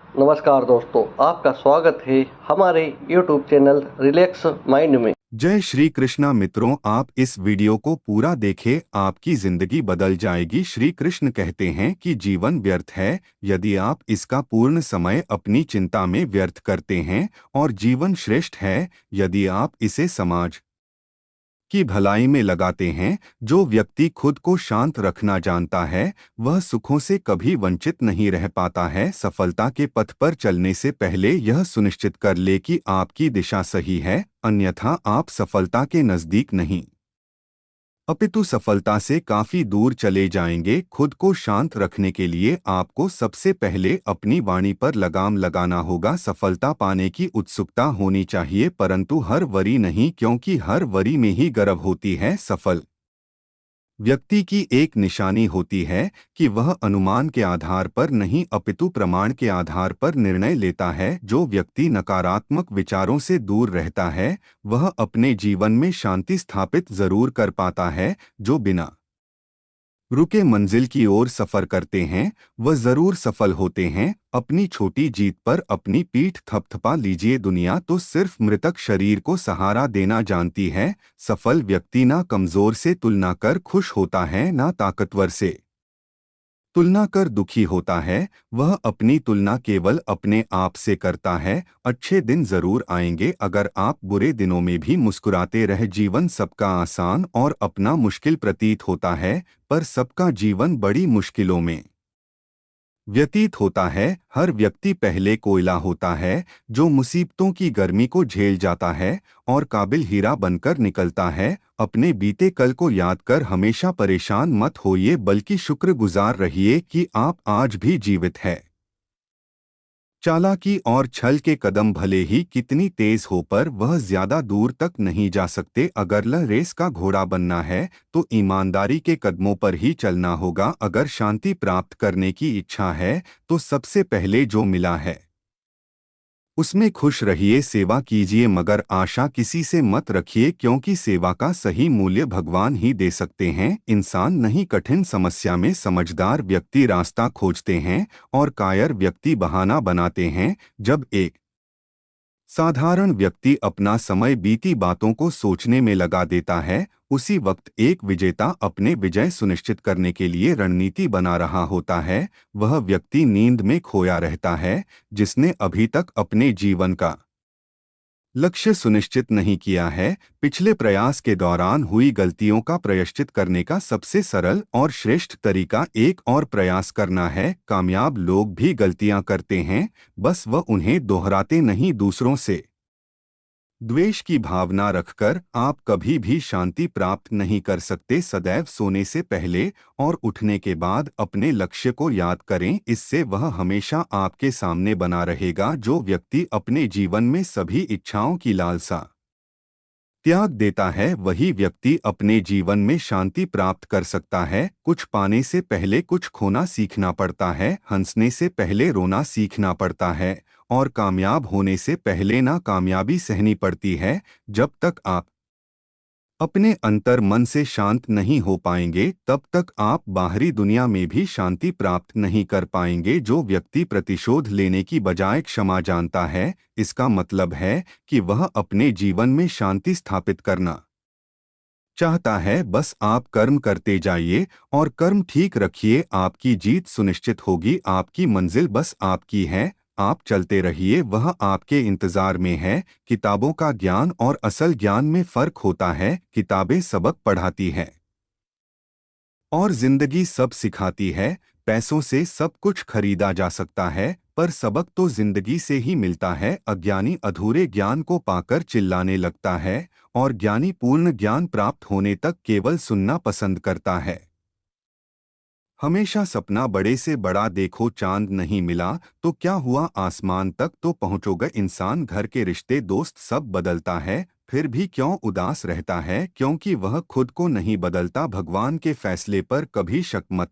नमस्कार दोस्तों, आपका स्वागत है हमारे YouTube चैनल रिलैक्स माइंड में। जय श्री कृष्णा मित्रों, आप इस वीडियो को पूरा देखें, आपकी जिंदगी बदल जाएगी। श्री कृष्ण कहते हैं कि जीवन व्यर्थ है यदि आप इसका पूर्ण समय अपनी चिंता में व्यर्थ करते हैं, और जीवन श्रेष्ठ है यदि आप इसे समाज की भलाई में लगाते हैं। जो व्यक्ति खुद को शांत रखना जानता है वह सुखों से कभी वंचित नहीं रह पाता है। सफलता के पथ पर चलने से पहले यह सुनिश्चित कर ले कि आपकी दिशा सही है, अन्यथा आप सफलता के नजदीक नहीं अपितु सफलता से काफी दूर चले जाएंगे। खुद को शांत रखने के लिए आपको सबसे पहले अपनी वाणी पर लगाम लगाना होगा। सफलता पाने की उत्सुकता होनी चाहिए, परंतु हर वरी नहीं, क्योंकि हर वरी में ही गर्व होती है। सफल व्यक्ति की एक निशानी होती है कि वह अनुमान के आधार पर नहीं अपितु प्रमाण के आधार पर निर्णय लेता है। जो व्यक्ति नकारात्मक विचारों से दूर रहता है वह अपने जीवन में शांति स्थापित जरूर कर पाता है। जो बिना रुके मंजिल की ओर सफर करते हैं वह जरूर सफल होते हैं। अपनी छोटी जीत पर अपनी पीठ थपथपा लीजिए। दुनिया तो सिर्फ मृतक शरीर को सहारा देना जानती है। सफल व्यक्ति ना कमजोर से तुलना कर खुश होता है, ना ताकतवर से तुलना कर दुखी होता है। वह अपनी तुलना केवल अपने आप से करता है। अच्छे दिन जरूर आएंगे अगर आप बुरे दिनों में भी मुस्कुराते रह। जीवन सबका आसान और अपना मुश्किल प्रतीत होता है, पर सबका जीवन बड़ी मुश्किलों में व्यतीत होता है। हर व्यक्ति पहले कोयला होता है जो मुसीबतों की गर्मी को झेल जाता है और काबिल हीरा बनकर निकलता है। अपने बीते कल को याद कर हमेशा परेशान मत होइए, बल्कि शुक्रगुजार रहिए कि आप आज भी जीवित है। चालाकी और छल के कदम भले ही कितनी तेज हो पर वह ज्यादा दूर तक नहीं जा सकते। अगर रेस का घोड़ा बनना है तो ईमानदारी के कदमों पर ही चलना होगा। अगर शांति प्राप्त करने की इच्छा है तो सबसे पहले जो मिला है उसमें खुश रहिए। सेवा कीजिए मगर आशा किसी से मत रखिए, क्योंकि सेवा का सही मूल्य भगवान ही दे सकते हैं। इंसान नहीं, कठिन समस्या में समझदार व्यक्ति रास्ता खोजते हैं और कायर व्यक्ति बहाना बनाते हैं। जब एक साधारण व्यक्ति अपना समय बीती बातों को सोचने में लगा देता है, उसी वक्त एक विजेता अपने विजय सुनिश्चित करने के लिए रणनीति बना रहा होता है। वह व्यक्ति नींद में खोया रहता है जिसने अभी तक अपने जीवन का लक्ष्य सुनिश्चित नहीं किया है। पिछले प्रयास के दौरान हुई गलतियों का प्रायश्चित करने का सबसे सरल और श्रेष्ठ तरीका एक और प्रयास करना है। कामयाब लोग भी गलतियां करते हैं, बस वह उन्हें दोहराते नहीं। दूसरों से द्वेष की भावना रखकर आप कभी भी शांति प्राप्त नहीं कर सकते। सदैव सोने से पहले और उठने के बाद अपने लक्ष्य को याद करें, इससे वह हमेशा आपके सामने बना रहेगा। जो व्यक्ति अपने जीवन में सभी इच्छाओं की लालसा त्याग देता है वही व्यक्ति अपने जीवन में शांति प्राप्त कर सकता है। कुछ पाने से पहले कुछ खोना सीखना पड़ता है, हंसने से पहले रोना सीखना पड़ता है, और कामयाब होने से पहले नाकामयाबी सहनी पड़ती है। जब तक आप अपने अंतर मन से शांत नहीं हो पाएंगे तब तक आप बाहरी दुनिया में भी शांति प्राप्त नहीं कर पाएंगे। जो व्यक्ति प्रतिशोध लेने की बजाय क्षमा जानता है, इसका मतलब है कि वह अपने जीवन में शांति स्थापित करना चाहता है। बस आप कर्म करते जाइए और कर्म ठीक रखिए, आपकी जीत सुनिश्चित होगी। आपकी मंजिल बस आपकी है, आप चलते रहिए, वह आपके इंतजार में है। किताबों का ज्ञान और असल ज्ञान में फर्क होता है। किताबें सबक पढ़ाती है और जिंदगी सब सिखाती है। पैसों से सब कुछ खरीदा जा सकता है, पर सबक तो जिंदगी से ही मिलता है। अज्ञानी अधूरे ज्ञान को पाकर चिल्लाने लगता है और ज्ञानी पूर्ण ज्ञान प्राप्त होने तक केवल सुनना पसंद करता है। हमेशा सपना बड़े से बड़ा देखो। चांद नहीं मिला तो क्या हुआ, आसमान तक तो पहुंचोगे। इंसान, घर के रिश्ते, दोस्त सब बदलता है, फिर भी क्यों उदास रहता है? क्योंकि वह खुद को नहीं बदलता। भगवान के फैसले पर कभी शक मत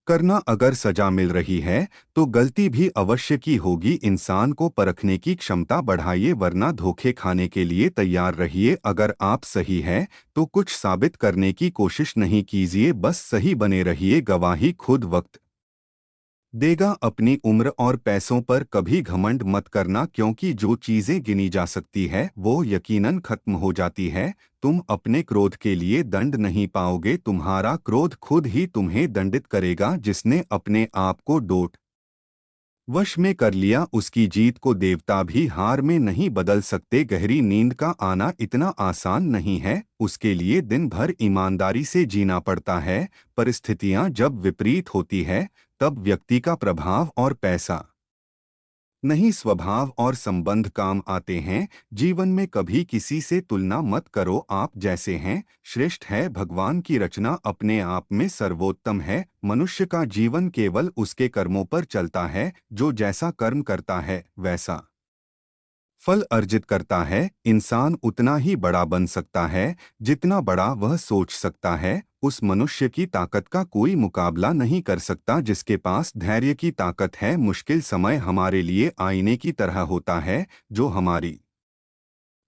करना। अगर सजा मिल रही है तो गलती भी अवश्य की होगी। इंसान को परखने की क्षमता बढ़ाइए, वरना धोखे खाने के लिए तैयार रहिए। अगर आप सही हैं तो कुछ साबित करने की कोशिश नहीं कीजिए, बस सही बने रहिए। गवाही खुद वक्त देगा। अपनी उम्र और पैसों पर कभी घमंड मत करना, क्योंकि जो चीजें गिनी जा सकती है वो यकीनन खत्म हो जाती है। तुम अपने क्रोध के लिए दंड नहीं पाओगे, तुम्हारा क्रोध खुद ही तुम्हें दंडित करेगा। जिसने अपने आप को डोट वश में कर लिया, उसकी जीत को देवता भी हार में नहीं बदल सकते। गहरी नींद का आना इतना आसान नहीं है, उसके लिए दिन भर ईमानदारी से जीना पड़ता है। परिस्थितियां जब विपरीत होती है तब व्यक्ति का प्रभाव और पैसा नहीं, स्वभाव और संबंध काम आते हैं। जीवन में कभी किसी से तुलना मत करो, आप जैसे हैं श्रेष्ठ है। भगवान की रचना अपने आप में सर्वोत्तम है। मनुष्य का जीवन केवल उसके कर्मों पर चलता है। जो जैसा कर्म करता है वैसा फल अर्जित करता है। इंसान उतना ही बड़ा बन सकता है जितना बड़ा वह सोच सकता है। उस मनुष्य की ताकत का कोई मुकाबला नहीं कर सकता जिसके पास धैर्य की ताकत है। मुश्किल समय हमारे लिए आईने की तरह होता है जो हमारी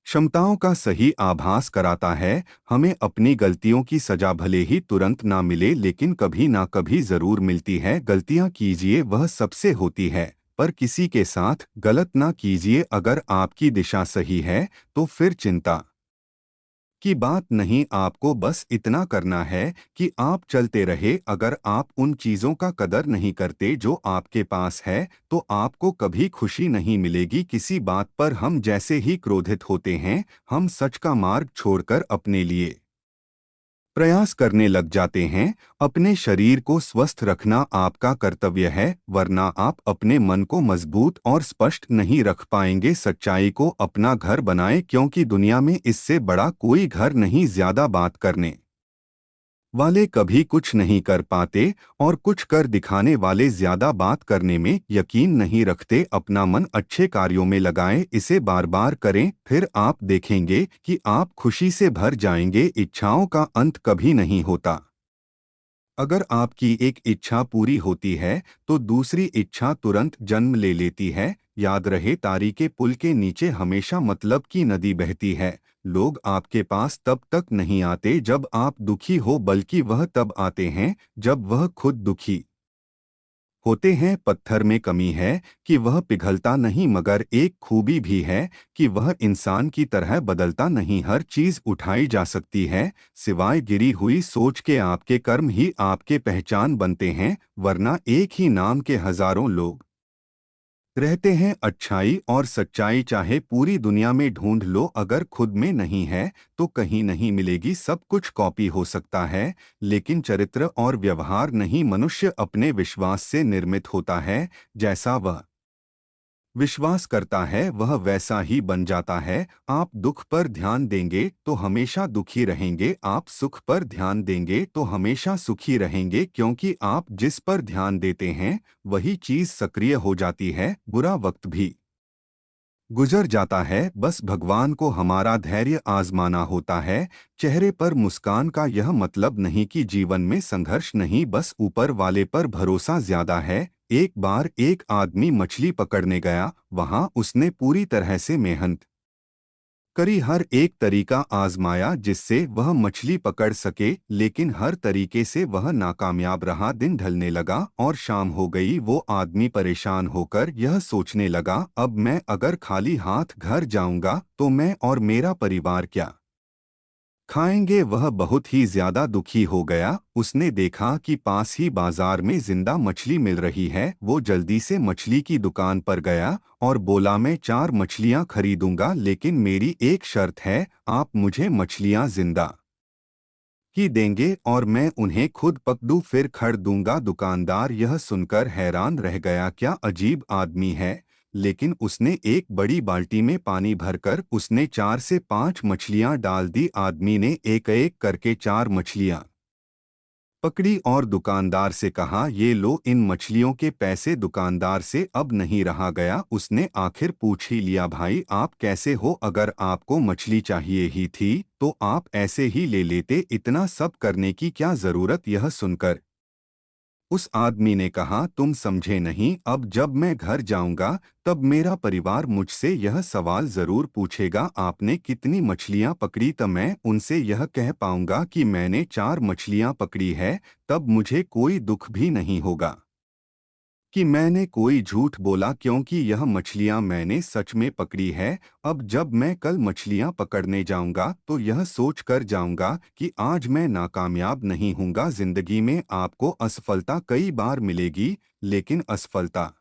क्षमताओं का सही आभास कराता है। हमें अपनी गलतियों की सजा भले ही तुरंत ना मिले, लेकिन कभी ना कभी जरूर मिलती है। गलतियां कीजिए, वह सबसे होती है, पर किसी के साथ गलत ना कीजिए। अगर आपकी दिशा सही है तो फिर चिंता की बात नहीं। आपको बस इतना करना है कि आप चलते रहे। अगर आप उन चीजों का कदर नहीं करते जो आपके पास है तो आपको कभी खुशी नहीं मिलेगी। किसी बात पर हम जैसे ही क्रोधित होते हैं, हम सच का मार्ग छोड़कर अपने लिए प्रयास करने लग जाते हैं। अपने शरीर को स्वस्थ रखना आपका कर्तव्य है, वरना आप अपने मन को मजबूत और स्पष्ट नहीं रख पाएंगे। सच्चाई को अपना घर बनाएं, क्योंकि दुनिया में इससे बड़ा कोई घर नहीं। ज्यादा बात करने वाले कभी कुछ नहीं कर पाते और कुछ कर दिखाने वाले ज्यादा बात करने में यकीन नहीं रखते। अपना मन अच्छे कार्यों में लगाएं, इसे बार बार करें, फिर आप देखेंगे कि आप खुशी से भर जाएंगे। इच्छाओं का अंत कभी नहीं होता। अगर आपकी एक इच्छा पूरी होती है तो दूसरी इच्छा तुरंत जन्म ले लेती है। याद रहे, तारी के पुल के नीचे हमेशा मतलब की नदी बहती है। लोग आपके पास तब तक नहीं आते जब आप दुखी हो, बल्कि वह तब आते हैं जब वह खुद दुखी होते हैं। पत्थर में कमी है कि वह पिघलता नहीं, मगर एक खूबी भी है कि वह इंसान की तरह बदलता नहीं। हर चीज उठाई जा सकती है सिवाय गिरी हुई सोच के। आपके कर्म ही आपके पहचान बनते हैं, वरना एक ही नाम के हजारों लोग रहते हैं। अच्छाई और सच्चाई चाहे पूरी दुनिया में ढूंढ लो, अगर खुद में नहीं है तो कहीं नहीं मिलेगी। सब कुछ कॉपी हो सकता है, लेकिन चरित्र और व्यवहार नहीं। मनुष्य अपने विश्वास से निर्मित होता है। जैसा वह विश्वास करता है वह वैसा ही बन जाता है। आप दुख पर ध्यान देंगे तो हमेशा दुखी रहेंगे, आप सुख पर ध्यान देंगे तो हमेशा सुखी रहेंगे, क्योंकि आप जिस पर ध्यान देते हैं वही चीज सक्रिय हो जाती है। बुरा वक्त भी गुजर जाता है, बस भगवान को हमारा धैर्य आजमाना होता है। चेहरे पर मुस्कान का यह मतलब नहीं कि जीवन में संघर्ष नहीं, बस ऊपर वाले पर भरोसा ज्यादा है। एक बार एक आदमी मछली पकड़ने गया, वहां उसने पूरी तरह से मेहनत करी, हर एक तरीका आजमाया जिससे वह मछली पकड़ सके, लेकिन हर तरीके से वह नाकामयाब रहा। दिन ढलने लगा और शाम हो गई। वो आदमी परेशान होकर यह सोचने लगा, अब मैं अगर खाली हाथ घर जाऊंगा तो मैं और मेरा परिवार क्या खाएंगे। वह बहुत ही ज्यादा दुखी हो गया। उसने देखा कि पास ही बाजार में जिंदा मछली मिल रही है। वो जल्दी से मछली की दुकान पर गया और बोला, मैं 4 मछलियां खरीदूंगा, लेकिन मेरी एक शर्त है, आप मुझे मछलियां जिंदा ही देंगे और मैं उन्हें खुद पकड़ूं फिर खड़ दूंगा। दुकानदार यह सुनकर हैरान रह गया, क्या अजीब आदमी है। लेकिन उसने एक बड़ी बाल्टी में पानी भरकर उसने 4 से 5 मछलियां डाल दी। आदमी ने एक एक करके 4 मछलियां पकड़ी और दुकानदार से कहा, ये लो इन मछलियों के पैसे। दुकानदार से अब नहीं रहा गया, उसने आखिर पूछ ही लिया, भाई आप कैसे हो, अगर आपको मछली चाहिए ही थी तो आप ऐसे ही ले लेते, इतना सब करने की क्या जरूरत। यह सुनकर उस आदमी ने कहा, तुम समझे नहीं, अब जब मैं घर जाऊंगा तब मेरा परिवार मुझसे यह सवाल जरूर पूछेगा, आपने कितनी मछलियां पकड़ी। तब मैं उनसे यह कह पाऊंगा कि मैंने 4 मछलियां पकड़ी है, तब मुझे कोई दुख भी नहीं होगा, कि मैंने कोई झूठ बोला क्योंकि यह मछलियां मैंने सच में पकड़ी है। अब जब मैं कल मछलियां पकड़ने जाऊंगा तो यह सोच कर जाऊंगा कि आज मैं नाकामयाब नहीं हूंगा। जिंदगी में आपको असफलता कई बार मिलेगी, लेकिन असफलता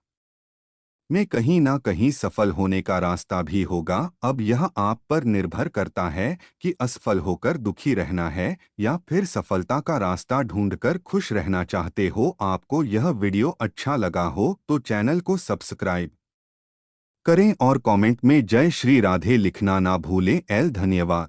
में कहीं ना कहीं सफल होने का रास्ता भी होगा। अब यह आप पर निर्भर करता है कि असफल होकर दुखी रहना है या फिर सफलता का रास्ता ढूंढकर खुश रहना चाहते हो। आपको यह वीडियो अच्छा लगा हो तो चैनल को सब्सक्राइब करें और कमेंट में जय श्री राधे लिखना ना भूलें। धन्यवाद।